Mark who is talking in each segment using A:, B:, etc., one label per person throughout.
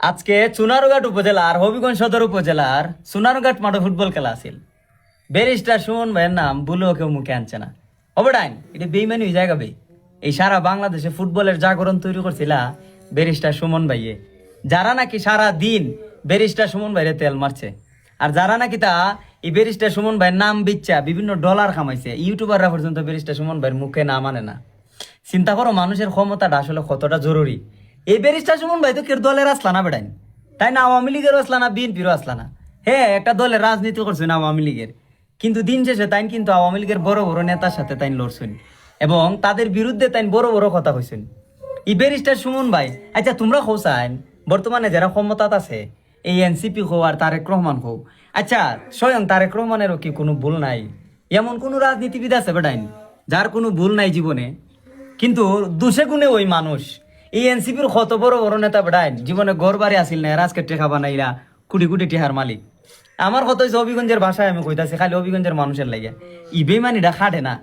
A: আজকে চুনারুঘাট উপজেলার হবিগঞ্জ সদর উপজেলার চুনারুঘাট মাঠে ফুটবল খেলা আছিল। ব্যারিস্টার সুমন ভাইয়ের নাম বলেও কেউ মুখে আনছে না। অবডাইন এটা বেইমানি হয়ে জায়গা বে। এই সারা বাংলাদেশে ফুটবলের জাগরণ তৈরি করছিল ব্যারিস্টার সুমন ভাইয়ে, যারা নাকি সারা দিন ব্যারিস্টার সুমন ভাইয়ের তেল মারছে, আর যারা নাকি তা এই ব্যারিস্টার সুমন ভাইয়ের নাম বিচ্ছা বিভিন্ন ডলার কামাইছে, ইউটিউবাররা পর্যন্ত ব্যারিস্টার সুমন ভাইয়ের মুখে না মানে না। চিন্তা করো মানুষের ক্ষমতাটা আসলে কতটা জরুরি। এই ব্যারিস্টার সুমন ভাই তো কেউ দলের আসলা না বেড়াইন, তাই না আওয়ামী লীগেরও আসলা না, বিএনপিরও আসলা না। হ্যাঁ, একটা দলের রাজনীতি করছেন আওয়ামী লীগের, কিন্তু দিন শেষে তাই কিন্তু আওয়ামী লীগের বড় বড় নেতার সাথে তাই লড়ছেন এবং তাদের বিরুদ্ধে তাই বড় বড় কথা কইছেন। এই ব্যারিস্টার সুমন ভাই, আচ্ছা তোমরা খোঁচাইন বর্তমানে যারা ক্ষমতাত আছে, এই এনসিপি হো আর তারেক রহমান হো, আচ্ছা স্বয়ং তারেক রহমানেরও কি কোনো ভুল নাই? এমন কোন রাজনীতিবিদ আছে বেটাইন যার কোনো ভুল নাই জীবনে? কিন্তু দুষে গুণে ওই মানুষ এই এনসিপির কত বড় বড় নেতা বেড়ায় জীবনে গড় বাড়ি আসিল না, আজকে টেকা বানাইরা কোটি কোটি টেহার মালিক। আমার কত হয়েছে হবিগঞ্জের ভাষায় আমি কইতাছি, খালি হবিগঞ্জের মানুষের লাগে ই বেমানিটা খাটে না।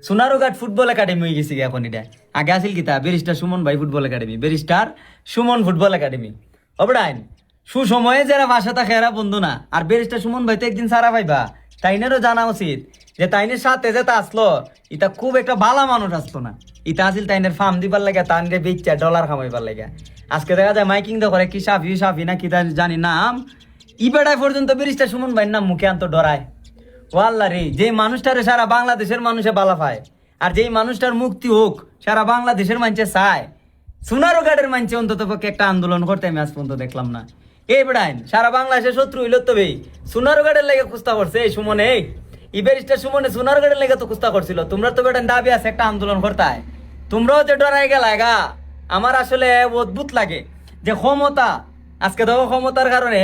A: সোনারুঘাট ফুটবল একাডেমি হয়ে গেছে এখন এটা, আগে আসিল কিতা ব্যারিস্টার সুমন ভাই football academy, barrister Suman football academy. অবড়াইন সুসময়ে যারা ভাষা থাকে এরা বন্ধু না, আর ব্যারিস্টার সুমন ভাই তো একদিন সারা পাইবা, তাইনেরও জানা উচিত যে তাইনের সাথে যেটা আসলো এটা খুব একটা ভালো মানুষ আসতো না। ইটা আসিল তাইনের ফার্ম দিবার লাগে, তাইনের বেচা ডলার কামাইবার লাগে। আজকে দেখা যায় মাইকিং তো করে কি সাফি সাফি না কি জানি নাম, ই বেড়ায় পর্যন্ত ব্যারিস্টার সুমন ভাইয়ের নাম মুখে আনতো ডরায়। ও আল্লাহ রে, যে মানুষটারে সারা বাংলাদেশের মানুষে বালা পায়, আর যেই মানুষটার মুক্তি হোক সারা বাংলাদেশের মানুষে চায়, সোনারুঘাটের মানুষে অন্তত পক্ষে একটা আন্দোলন করতে আমি আজ পর্যন্ত দেখলাম না। এই বেড়াইন সারা বাংলাদেশের শত্রু হইল তবে সোনারুঘাটের লেগে কুস্তা করছে এই সুমনে, এই ব্যারিস্টার সুমনে সোনারুঘাটের লেগে তো কুস্তা করছিল। তোমরা তো বেটান দাবি আছে একটা আন্দোলন করতায়, তোমরাও যে ডরাই গেলাগা। আমার আসলে অদ্ভুত লাগে যে ক্ষমতা, আজকে দেখো ক্ষমতার কারণে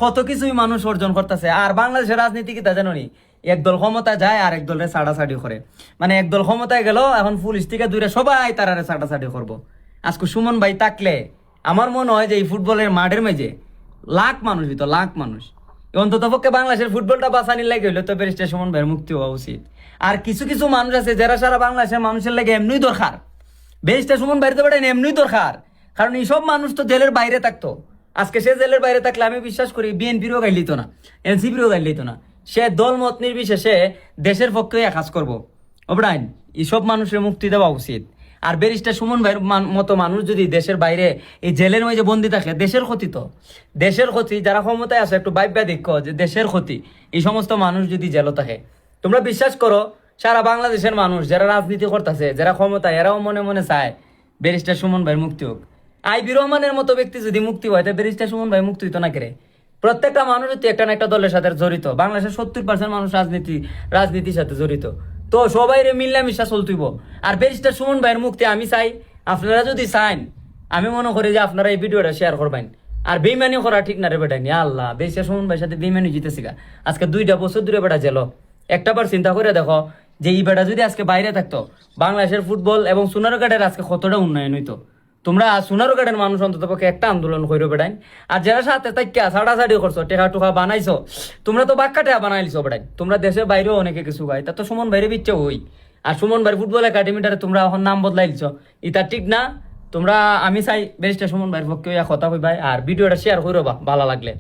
A: কত কিছুই মানুষ অর্জন করতেছে। আর বাংলাদেশের রাজনীতি কি তা জানো নি, একদল ক্ষমতা যায় আর একদলে ছাড়াছাড়ি করে, মানে একদল ক্ষমতায় গেল এখন পুলিশ থেকে দূরে সবাই তারারে ছাড়াছাড়ি করবো। আজকে সুমন ভাই থাকলে আমার মনে হয় যে এই ফুটবলের মাঠের মেঝে লাখ মানুষ হইতো, লাখ মানুষ। অন্তত পক্ষে বাংলাদেশের ফুটবলটা বাঁচানির লাগে হইলো তো ব্যারিস্টার সুমন ভাইয়ের মুক্তি হওয়া উচিত। আর কিছু কিছু মানুষ আছে যারা সারা বাংলাদেশের মানুষের লাগে এমনি দরকার, ব্যারিস্টার সুমন ভাইয়ের তো বেটা এমনি দরকার, কারণ এইসব মানুষ তো জেলের বাইরে থাকতো। আজকে সে জেলের বাইরে থাকলে আমি বিশ্বাস করি বিএনপিরও গাইল দিত না, এনসিপিরও গাইল দিত না, সে দল মত নির্বিশেষে দেশের পক্ষে কাজ করবো। অবরাইন এইসব মানুষের মুক্তি দেওয়া উচিত। আর ব্যারিস্টার সুমন ভাইয়ের মতো মানুষ যদি দেশের বাইরে এই জেলের মধ্যে বন্দি থাকে, দেশের ক্ষতি তো, দেশের ক্ষতি। যারা ক্ষমতায় আছে একটু ভাইবা দেখো যে দেশের ক্ষতি, এই সমস্ত মানুষ যদি জেলে থাকে, তোমরা বিশ্বাস করো সারা বাংলাদেশের মানুষ যারা রাজনীতি করতেছে, যারা ক্ষমতায়, এরাও মনে মনে চায় ব্যারিস্টার সুমন ভাইয়ের মুক্তি হোক। আইবি রহমানের মতো ব্যক্তি যদি মুক্তি হয়, তাহলে ব্যারিস্টার সুমন ভাই মুক্তি হইতো না কেরে? প্রত্যেকটা মানুষ হচ্ছে একটা না একটা দলের সাথে জড়িত। বাংলাদেশের 70% মানুষ রাজনীতির সাথে জড়িত, তো সবাই মিল্লামিশা চলতিব। আর ব্যারিস্টার সুমন ভাইয়ের মুক্তি আমি চাই, আপনারা যদি চান আমি মনে করি যে আপনারা এই ভিডিওটা শেয়ার করবেন। আর বেইমানি করা ঠিক না রে বেটাই, আল্লাহ ব্যারিস্টার সুমন ভাইয়ের সাথে বেইমানি জিতেছি গা। আজকে 2টা বছর ধরে বেটা জেল। একটা বার চিন্তা করে দেখো যে এই বেটা যদি আজকে বাইরে থাকতো, বাংলাদেশের ফুটবল এবং সোনারুঘাটের আজকে কতটা উন্নয়ন হইতো। তোমরা সোনারুঘাটের মানুষ অন্তত পক্ষে একটা আন্দোলন করে বেড়াই। আর যারা সাথে তাইকা ছাড়াছাড়ি করছো, টেকা টুকা বানাইছো, তোমরা তো বাক্কা টেকা বানাইছো বেড়াই। তোমরা দেশের বাইরেও অনেকে কিছু গাই, তা তো সুমন ভাইরে বিচ্ছে হই। আর সুমন ভাই ফুটবল একাডেমিটারে তোমরা এখন নাম বদলাইছ, এটা ঠিক না। তোমরা আমি চাই ব্যারিস্টার সুমন ভাইয়ের পক্ষে কথা কইবাই আর ভিডিওটা শেয়ার করবা ভালো লাগলে।